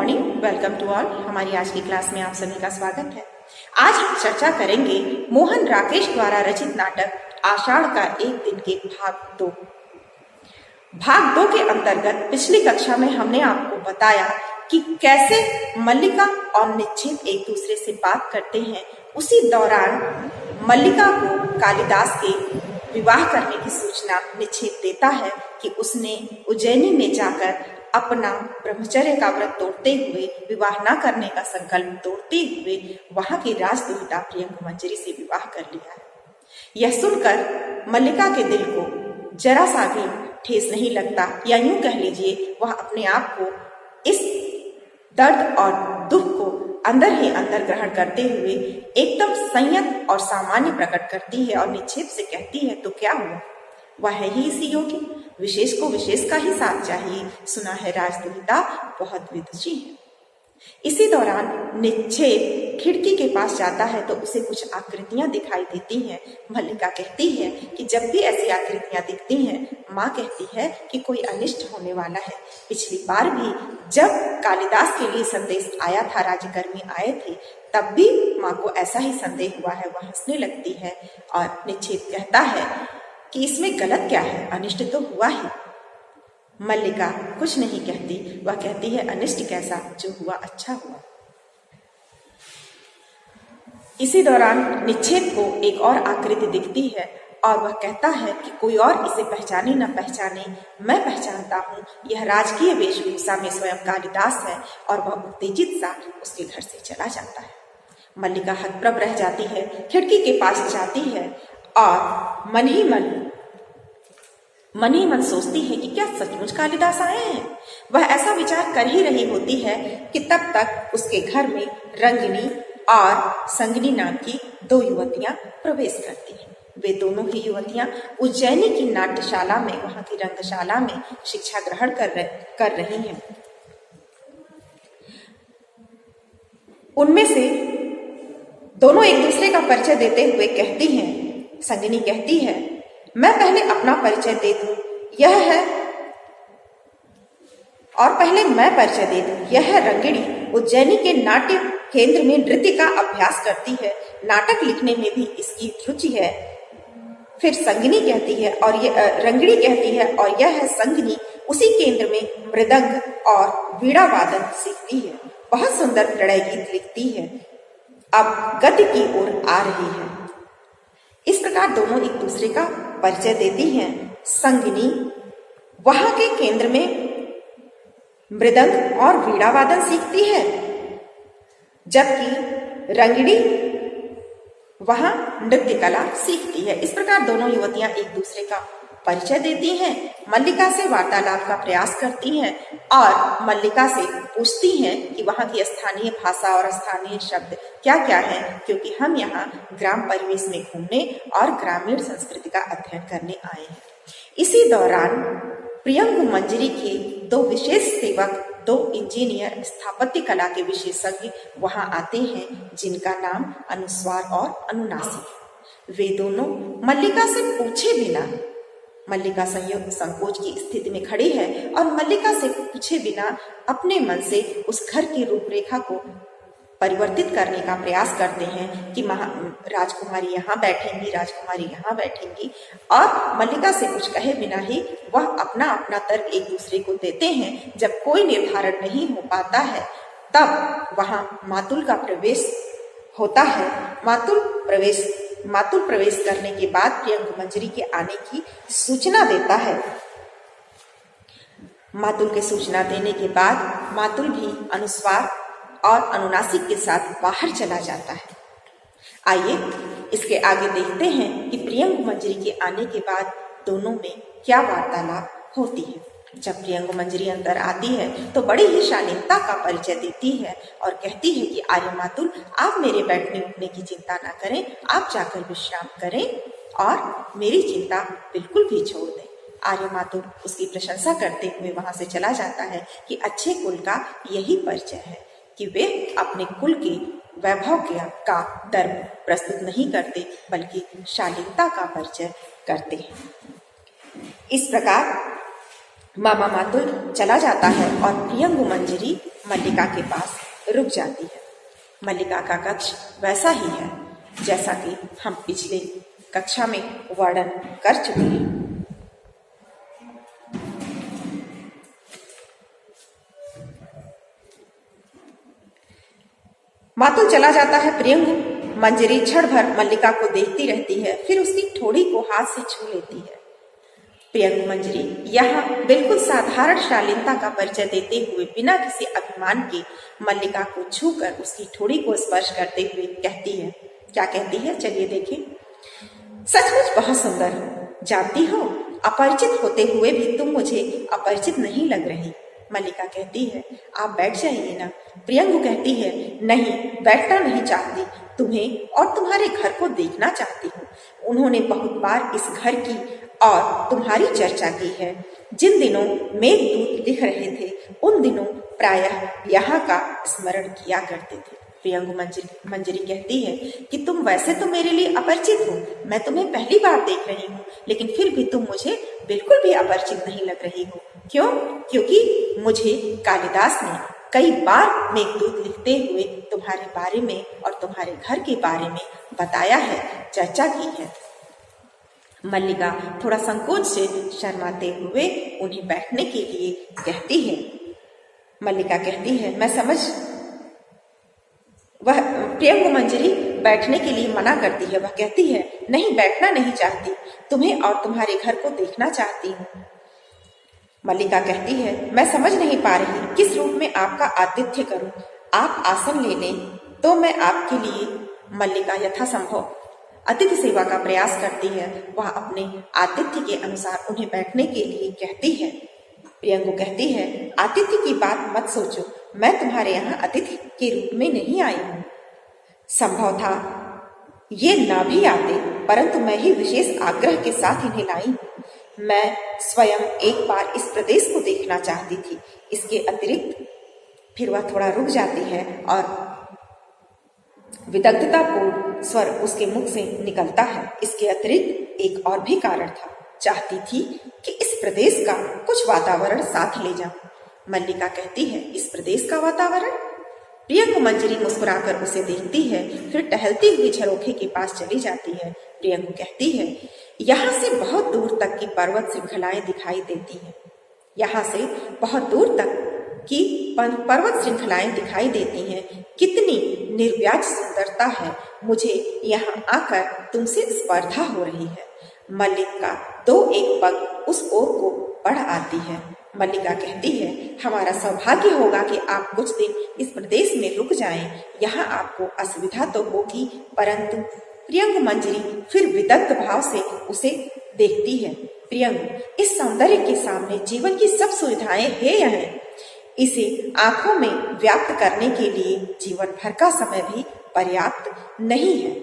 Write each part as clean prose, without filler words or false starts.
Morning, welcome to all. हमारी आज की क्लास में आप सभी का स्वागत है। आज हम चर्चा करेंगे मोहन राकेश द्वारा रचित नाटक आषाढ़ का एक दिन के भाग दो के अंतर्गत पिछली कक्षा में हमने आपको बताया कि कैसे मल्लिका और निश्चित एक दूसरे से बात करते हैं। उसी दौरान मल्लिका को कालिदास के विवाह करने की सूचना निश्चित देता है कि उसने उज्जैनी में जाकर अपना ब्रह्मचर्य का व्रत तोड़ते हुए, विवाह न करने का संकल्प तोड़ते हुए वहां की राजदूता प्रियंगुमंजरी से विवाह कर लिया है। यह सुनकर मल्लिका के दिल को जरा सा भी ठेस नहीं लगता, या यूं कह लीजिए वह अपने आप को इस दर्द और दुख को अंदर ही अंदर ग्रहण करते हुए एकदम संयत और सामान्य प्रकट करती है और निक्षेप से कहती है, तो क्या हुआ, वह है ही इसी योग्य, विशेष को विशेष का ही साथ चाहिए। सुना है राजदूता बहुत विदुषी है। इसी दौरान निक्षेप खिड़की के पास जाता है तो उसे कुछ आकृतियां दिखाई देती हैं। मल्लिका कहती है कि जब भी ऐसी आकृतियां दिखती हैं, माँ कहती है कि कोई अनिष्ट होने वाला है। पिछली बार भी जब कालिदास के लिए संदेश आया था, राजकर्मी आए थे, तब भी माँ को ऐसा ही संदेह हुआ है। वह हंसने लगती है और निक्षेप कहता है कि इसमें गलत क्या है, अनिष्ट तो हुआ ही। मल्लिका कुछ नहीं कहती, वह कहती है अनिष्ट कैसा, जो हुआ अच्छा हुआ। इसी दौरान निक्षेप को एक और आकृति दिखती है और वह कहता है कि कोई और इसे पहचाने न पहचाने, मैं पहचानता हूँ, यह राजकीय वेशभूषा में स्वयं कालिदास है। और वह उत्तेजित सा उसके घर से चला जाता है। मल्लिका हतप्रभ रह जाती है, खिड़की के पास जाती है और मन ही मन सोचती है कि क्या सचमुच कालिदास आए हैं। वह ऐसा विचार कर ही रही होती है कि तब तक उसके घर में रंगिनी और संगिनी नाम की दो युवतियां प्रवेश करती हैं। वे दोनों ही युवतियां उज्जैनी की नाट्यशाला में, वहां की रंगशाला में शिक्षा ग्रहण कर रही हैं। उनमें से दोनों एक दूसरे का परिचय देते हुए कहती हैं, संगिनी कहती है, मैं पहले अपना परिचय दे दूं, यह है, और पहले मैं परिचय दे दूं, यह है रंगिणी, उज्जैनी के नाट्य केंद्र में नृत्य का अभ्यास करती है, नाटक लिखने में भी इसकी रुचि है। फिर संगिनी कहती है और रंगिणी कहती है, और यह है संगिनी, उसी केंद्र में मृदंग और वीणा वादन सीखती है, बहुत सुंदर प्रणय गीत लिखती है, अब गद्य की ओर आ रही है। इस प्रकार दोनों एक दूसरे का परिचय देती हैं। संगिनी वहां के केंद्र में मृदंग और वीणा वादन सीखती है, जबकि रंगिणी वहां नृत्य कला सीखती है। इस प्रकार दोनों युवतियां एक दूसरे का परिचय देती हैं, मल्लिका से वार्तालाप का प्रयास करती हैं और मल्लिका से पूछती हैं कि वहां की स्थानीय भाषा और स्थानीय शब्द क्या क्या है, क्योंकि हम यहाँ ग्राम परिवेश में घूमने और ग्रामीण संस्कृति का अध्ययन करने आए हैं। इसी दौरान प्रियंगुमंजरी के दो विशेष सेवक, दो इंजीनियर, स्थापत्य कला के विशेषज्ञ वहां आते हैं, जिनका नाम अनुस्वार और अनुनासिक। वे दोनों मल्लिका से पूछे बिना, मल्लिका संकोच की स्थिति में खड़ी है और मल्लिका से पूछे बिना अपने मन से उस घर की रूपरेखा को परिवर्तित करने का प्रयास करते हैं कि राजकुमारी यहाँ बैठेंगी, राजकुमारी यहाँ बैठेंगी, और मल्लिका से कुछ कहे बिना ही वह अपना अपना तर्क एक दूसरे को देते हैं। जब कोई निर्धारण नहीं हो पाता है, तब वहां मातुल का प्रवेश होता है। मातुल प्रवेश करने के बाद प्रियंगुमंजरी के आने की सूचना देता है। मातुल के सूचना देने के बाद मातुल भी अनुस्वार और अनुनासिक के साथ बाहर चला जाता है। आइए इसके आगे देखते हैं कि प्रियंगुमंजरी के आने के बाद दोनों में क्या वार्तालाप होती है। जब प्रियंगुमंजरी अंदर आती है तो बड़ी ही शालीनता का परिचय देती है और कहती है कि आर्य मातुल, आप मेरे बैठने उठने की चिंता ना करें, आप जाकर विश्राम करें और मेरी चिंता बिल्कुल भी छोड़ दें। आर्य मातुल उसकी प्रशंसा करते हुए वहां से चला जाता है कि अच्छे कुल का यही परिचय है कि वे अपने कुल के वैभव का दर्प प्रस्तुत नहीं करते, बल्कि शालीनता का परिचय करते हैं। इस प्रकार मामा मातुल चला जाता है और प्रियंगु मंजरी मल्लिका के पास रुक जाती है। मल्लिका का कक्ष वैसा ही है जैसा कि हम पिछले कक्षा में वर्णन कर चुके हैं। मातुल चला जाता है। प्रियंगु मंजरी क्षण भर मल्लिका को देखती रहती है, फिर उसकी ठोड़ी को हाथ से छू लेती है। प्रियंगु मंजरी यहाँ बिल्कुल साधारण शालीनता का परिचय देते हुए बिना किसी अभिमान के मल्लिका को छूकर उसकी ठोड़ी को स्पर्श करते हुए कहती है। क्या कहती है, चलिए देखें। सचमुच बहुत सुंदर हो, जानती हो अपरिचित होते हुए भी तुम मुझे अपरिचित नहीं लग रही। मल्लिका कहती है, आप बैठ जाइए ना। प्रियंगु कहती है, नहीं, बैठना नहीं चाहती, तुम्हें और तुम्हारे घर को देखना चाहती हूँ। उन्होंने बहुत बार इस घर की और तुम्हारी चर्चा की है। जिन दिनों मेघदूत लिख रहे थे उन दिनों प्रायः यहाँ का स्मरण किया करते थे। प्रियंगु मंजरी कहती है कि तुम वैसे तो मेरे लिए अपरिचित हो, मैं तुम्हें पहली बार देख रही हूँ, लेकिन फिर भी तुम मुझे बिल्कुल भी अपरिचित नहीं लग रही हो। क्यों? क्योंकि मुझे कालिदास ने कई बार मेघदूत लिखते हुए तुम्हारे बारे में और तुम्हारे घर के बारे में बताया है, चर्चा की है। मल्लिका थोड़ा संकोच से शर्माते हुए उन्हें बैठने के लिए कहती है। मल्लिका कहती है, मैं समझ। वह प्रियंगु मंजरी बैठने के लिए मना करती है। वह कहती है, नहीं, बैठना नहीं चाहती, तुम्हें और तुम्हारे घर को देखना चाहती हूँ। मल्लिका कहती है, मैं समझ नहीं पा रही किस रूप में आपका आतिथ्य करूं। आप आसन ले लें तो मैं आपके लिए। मल्लिका यथासंभव अतिथि सेवा का प्रयास करती है। वह अपने आतिथ्य के अनुसार उन्हें बैठने के लिए कहती है। प्रियंगु कहती है, आतिथ्य की बात मत सोचो, मैं तुम्हारे यहाँ अतिथि के रूप में नहीं आई हूँ। संभव था ये ना भी आते, परंतु मैं ही विशेष आग्रह के साथ इन्हें लाई। मैं स्वयं एक बार इस प्रदेश को देखना चाहती थी। इसके अतिरिक्त, फिर वह थोड़ा रुक जाती है और विदग्धतापूर्ण स्वर उसके मुख से निकलता है। इसके अतिरिक्त एक और भी कारण था, चाहती थी कि इस प्रदेश का कुछ वातावरण साथ ले जाऊं। मल्लिका कहती है, इस प्रदेश का वातावरण? प्रियंगु मंजरी मुस्कुराकर उसे देखती है, फिर टहलती हुई झरोखे के पास चली जाती है। प्रियंगु कहती है, यहाँ से बहुत दूर तक की पर्वत श्रृंखलाएं दिखाई देती हैं। यहाँ से बहुत दूर तक की पर्वत श्रृंखलाएं दिखाई देती हैं। कितनी निर्व्याज सुंदरता है। मुझे यहाँ आकर तुमसे स्पर्धा हो रही है। मल्लिका दो एक पग उस ओर को बढ़ आती है। मल्लिका कहती है, हमारा सौभाग्य होगा कि आप कुछ दिन इस प्रदेश में रुक जाएं। यहाँ आपको असुविधा तो होगी, परंतु प्रियंगु मंजरी फिर विदग्ध भाव से उसे देखती है। प्रियंगु, इस सौंदर्य के सामने जीवन की सब सुविधाएं हेय हैं। इसे आंखों में व्याप्त करने के लिए जीवन भर का समय भी पर्याप्त नहीं है।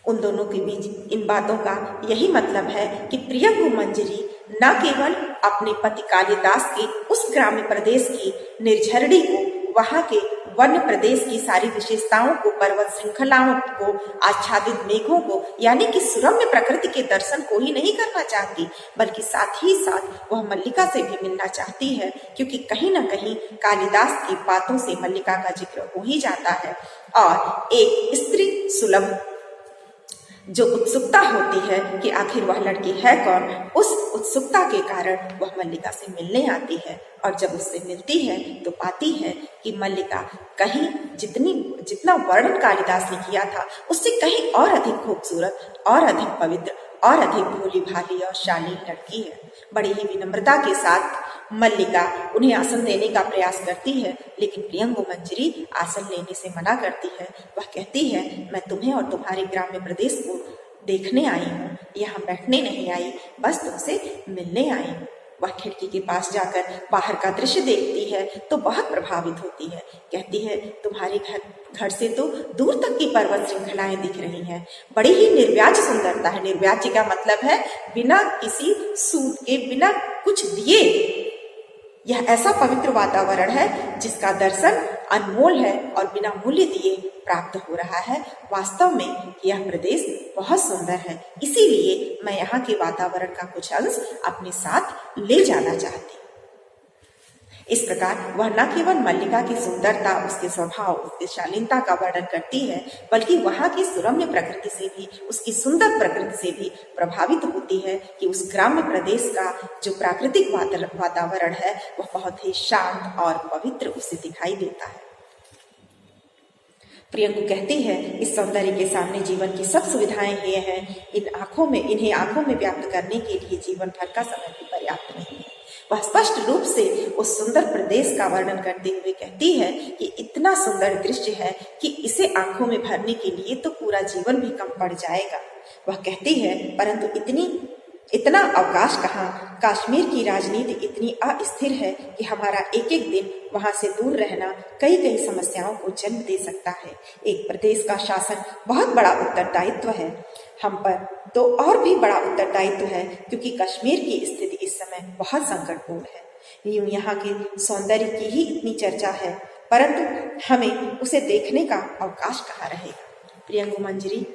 उन दोनों के बीच इन बातों का यही मतलब है कि प्रियंगु मंजरी न केवल अपने पति कालिदास के उस ग्राम्य प्रदेश की निर्झरणी को, वहां के वन्य प्रदेश की सारी विशेषताओं को, पर्वत श्रृंखलाओं को, आच्छादित मेघों को, यानी कि सुरम्य प्रकृति के दर्शन को ही नहीं करना चाहती, बल्कि साथ ही साथ वह मल्लिका से भी मिलना चाहती है, क्योंकि कहीं न कहीं कालिदास की बातों से मल्लिका का जिक्र हो ही जाता है। और एक स्त्री सुलभ जो उत्सुकता होती है कि आखिर वह लड़की है कौन, उस उत्सुकता के कारण वह मल्लिका से मिलने आती है। और जब उससे मिलती है तो पाती है कि मल्लिका कहीं जितना वर्णन कालिदास ने किया था उससे कहीं और अधिक खूबसूरत और अधिक पवित्र और अधिक भोली भाली और शालीन लड़की है। बड़ी ही विनम्रता के साथ मल्लिका उन्हें आसन देने का प्रयास करती है, लेकिन प्रियंगु मंजरी आसन लेने से मना करती है। वह कहती है, मैं तुम्हें और तुम्हारे ग्राम्य प्रदेश को देखने आई हूँ, यहाँ बैठने नहीं आई, बस तुमसे मिलने आई हूँ। वह खिड़की के पास जाकर बाहर का दृश्य देखती है तो बहुत प्रभावित होती है। कहती है, तुम्हारे घर से तो दूर तक की पर्वत श्रृंखलाएं दिख रही हैं। बड़ी ही निर्व्याज सुंदरता है। निर्व्याज का मतलब है बिना किसी सूद के, बिना कुछ दिए। यह ऐसा पवित्र वातावरण है जिसका दर्शन अनमोल है और बिना मूल्य दिए प्राप्त हो रहा है। वास्तव में यह प्रदेश बहुत सुंदर है, इसीलिए मैं यहाँ के वातावरण का कुछ अंश अपने साथ ले जाना चाहती हूँ। इस प्रकार वह न केवल मल्लिका की सुंदरता, उसके स्वभाव, उसकी शालीनता का वर्णन करती है, बल्कि वहाँ की सुरम्य प्रकृति से भी, उसकी सुंदर प्रकृति से भी प्रभावित होती है कि उस ग्राम्य प्रदेश का जो प्राकृतिक वातावरण है वह बहुत ही शांत और पवित्र उसे दिखाई देता है। प्रियंकु कहती है, इस सौंदर्य के सामने जीवन की सब सुविधाएं ये हैं, इन्हें आंखों में व्याप्त करने के लिए जीवन भर का समय भी पर्याप्त नहीं है। वह स्पष्ट रूप से उस सुंदर प्रदेश का वर्णन करते हुए कहती है कि इतना सुंदर दृश्य है कि इसे आंखों में भरने के लिए तो पूरा जीवन भी कम पड़ जाएगा। वह कहती है, परंतु इतना अवकाश कहाँ। कश्मीर की राजनीति इतनी अस्थिर है कि हमारा एक एक दिन वहां से दूर रहना कई कई समस्याओं को जन्म दे सकता है। एक प्रदेश का शासन बहुत बड़ा उत्तरदायित्व है हम पर, तो और भी बड़ा उत्तरदायित्व है क्योंकि कश्मीर की स्थिति इस समय बहुत संकटपूर्ण है। यूं यहाँ के सौंदर्य की ही इतनी चर्चा है, परंतु हमें उसे देखने का अवकाश कहाँ रहेगा। प्रियंकु मंजरी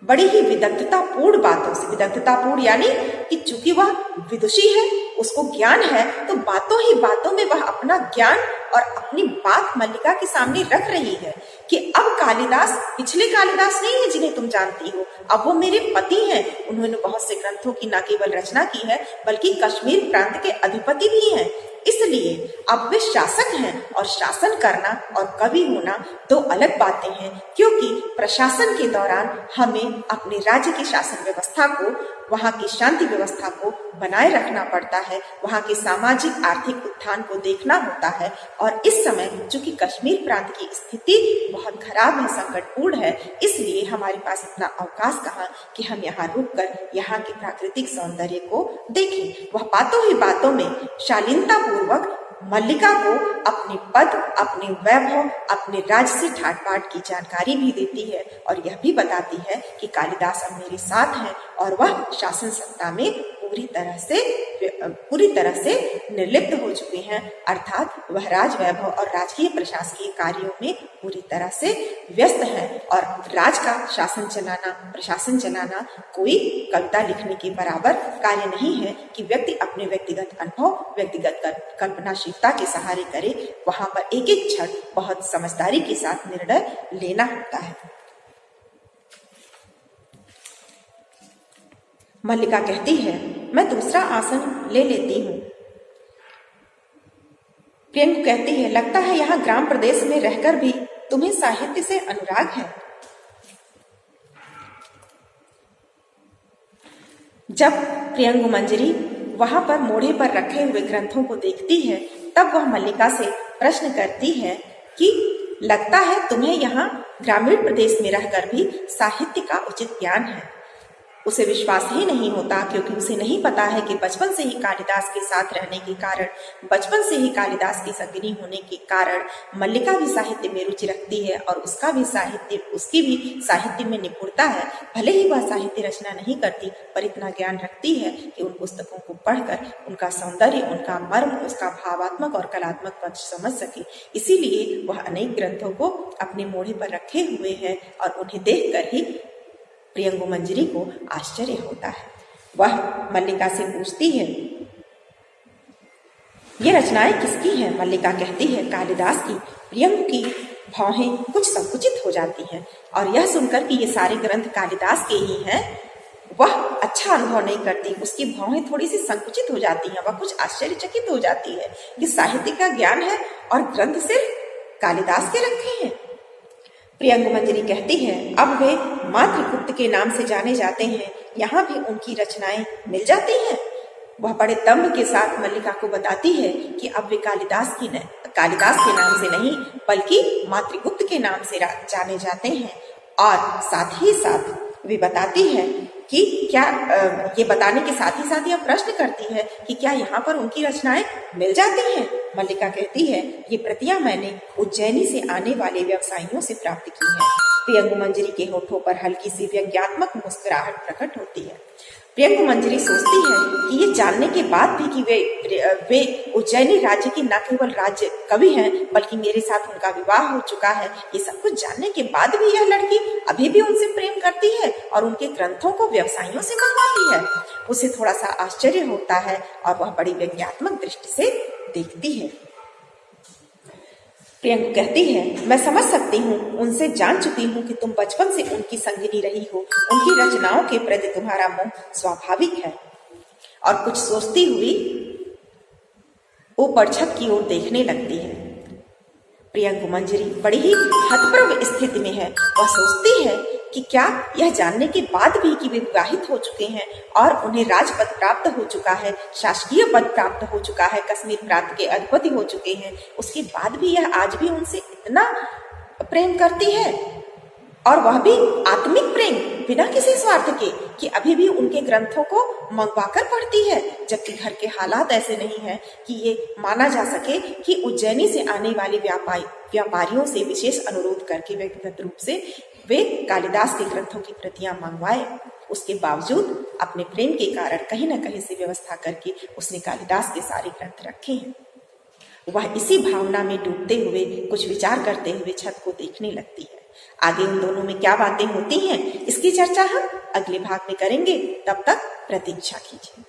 बड़ी ही विदग्धतापूर्ण बातों से, विदग्धतापूर्ण यानी कि चूंकि वह विदुषी है, उसको ज्ञान है, तो बातों ही बातों में वह अपना ज्ञान और अपनी बात मल्लिका के सामने रख रही है कि अब कालिदास पिछले कालिदास नहीं है जिन्हें तुम जानती हो, अब वो मेरे पति हैं। उन्होंने बहुत से ग्रंथों की न केवल रचना की है बल्कि कश्मीर प्रांत के अधिपति भी हैं। इसलिए अब वे शासक हैं और शासन करना और कवि होना दो अलग बातें हैं, क्योंकि प्रशासन के दौरान हमें अपने राज्य की शासन व्यवस्था को, वहाँ की शांति व्यवस्था को बनाए रखना पड़ता है, वहाँ के सामाजिक आर्थिक उत्थान को देखना होता है। और इस समय चूंकि कश्मीर प्रांत की स्थिति बहुत खराब है, संकटपूर्ण है, इसलिए हमारे पास इतना अवकाश कहाँ कि हम यहाँ रुककर यहाँ के प्राकृतिक सौंदर्य को देखें। वह बातों ही बातों में शालीनता पूर्वक मल्लिका को अपने पद, अपने वैभव, अपने राज्य से ठाट बाट की जानकारी भी देती है और यह भी बताती है कि कालिदास अब मेरे साथ हैं और वह शासन सत्ता में पूरी तरह से निर्लिप्त हो चुके हैं, अर्थात वह राज वैभव और राजकीय प्रशासकीय कार्यों में पूरी तरह से व्यस्त है। और राज का शासन चलाना, प्रशासन चलाना कोई कविता लिखने के बराबर कार्य नहीं है कि व्यक्ति अपने व्यक्तिगत अनुभव, व्यक्तिगत कल्पनाशीलता के सहारे करे। वहां पर एक एक क्षण बहुत समझदारी के साथ निर्णय लेना होता है। मल्लिका कहती है, मैं दूसरा आसन ले लेती हूँ। प्रियंकु कहती है, लगता है यहाँ ग्राम प्रदेश में रहकर भी तुम्हें साहित्य से अनुराग है। जब प्रियंकु मंजरी वहां पर मोढ़े पर रखे हुए ग्रंथों को देखती है, तब वह मल्लिका से प्रश्न करती है कि लगता है तुम्हें यहाँ ग्रामीण प्रदेश में रहकर भी साहित्य का उचित ज्ञान है। उसे विश्वास ही नहीं होता, क्योंकि उसे नहीं पता है कि बचपन से ही कालिदास के साथ रहने के कारण, बचपन से ही कालिदास की संगिनी होने के कारण मल्लिका भी साहित्य में रुचि रखती है और उसकी भी साहित्य में निपुणता है। भले ही वह साहित्य रचना नहीं करती, पर इतना ज्ञान रखती है कि उन पुस्तकों को पढ़कर उनका सौंदर्य, उनका मर्म, उसका भावात्मक और कलात्मक पक्ष समझ सके। इसीलिए वह अनेक ग्रंथों को अपने मोढ़े पर रखे हुए है और उन्हें देखकर ही प्रियंकु मंजरी को आश्चर्य होता है। वह मल्लिका से पूछती है, ये रचनाएं किसकी हैं? मल्लिका कहती है, कालिदास की। प्रियंकु की भौहें कुछ संकुचित हो जाती हैं और यह सुनकर कि ये सारे ग्रंथ कालिदास के ही हैं, वह अच्छा अनुभव नहीं करती। उसकी भौहें थोड़ी सी संकुचित हो जाती हैं। वह कुछ आश्चर्यचकित हो जाती है कि साहित्य का ज्ञान है और ग्रंथ सिर्फ कालिदास के रखे हैं। प्रियंकु मंजरी कहती है, अब वे मातृगुप्त के नाम से जाने जाते हैं, यहाँ भी उनकी रचनाएं मिल जाती हैं। वह बड़े दम्भ के साथ मल्लिका को बताती है कि अब वे कालिदास के नाम से नहीं बल्कि मातृगुप्त के नाम से जाने जाते हैं। और साथ ही साथ वे बताती है कि क्या ये बताने के साथ ही साथ यह प्रश्न करती है कि क्या यहाँ पर उनकी रचनाएं मिल जाती हैं। मल्लिका कहती है, ये प्रतियां मैंने उज्जैनी से आने वाले व्यवसायियों से प्राप्त की है। प्रियंकु मंजरी के होठों पर हल्की सी व्यंग्यात्मक मुस्कुराहट प्रकट होती है। प्रियंका मंजरी सोचती है कि ये जानने के बाद भी कि वे उज्जैनी राज्य की न केवल राज्य कवि हैं बल्कि मेरे साथ उनका विवाह हो चुका है, ये सब कुछ जानने के बाद भी यह लड़की अभी भी उनसे प्रेम करती है और उनके ग्रंथों को व्यवसायियों से मंगवाती है। उसे थोड़ा सा आश्चर्य होता है और वह बड़ी व्यंग्यात्मक दृष्टि से देखती है। प्रियंका कहती है, मैं समझ सकती हूँ, उनसे जान चुकी हूँ कि तुम बचपन से उनकी संगिनी रही हो। उनकी रचनाओं के प्रति तुम्हारा मोह स्वाभाविक है। और कुछ सोचती हुई ऊपर छत की ओर देखने लगती है। प्रियंका मंजरी बड़ी ही हतप्रभ स्थिति में है। वह सोचती है कि क्या यह जानने के बाद भी कि वे विवाहित हो चुके हैं और उन्हें राजपद प्राप्त हो चुका है, शासकीय पद प्राप्त हो चुका है, कश्मीर प्रांत के अधिपति हो चुके हैं, उसके बाद भी यह आज भी उनसे इतना प्रेम करती है, और वह भी आत्मिक प्रेम बिना किसी स्वार्थ के, कि अभी भी उनके ग्रंथों को मंगवाकर पढ़ती है, जबकि घर के हालात ऐसे नहीं हैं कि ये माना जा सके कि उज्जैनी से आने वाले व्यापारियों से विशेष अनुरोध करके व्यक्तिगत रूप से वे कालिदास के ग्रंथों की प्रतियां मंगवाए। उसके बावजूद अपने प्रेम के कारण कहीं न कहीं से व्यवस्था करके उसने कालिदास के सारे ग्रंथ रखे हैं। वह इसी भावना में डूबते हुए, कुछ विचार करते हुए छत को देखने लगती है। आगे उन दोनों में क्या बातें होती हैं, इसकी चर्चा हम अगले भाग में करेंगे। तब तक प्रतीक्षा कीजिए।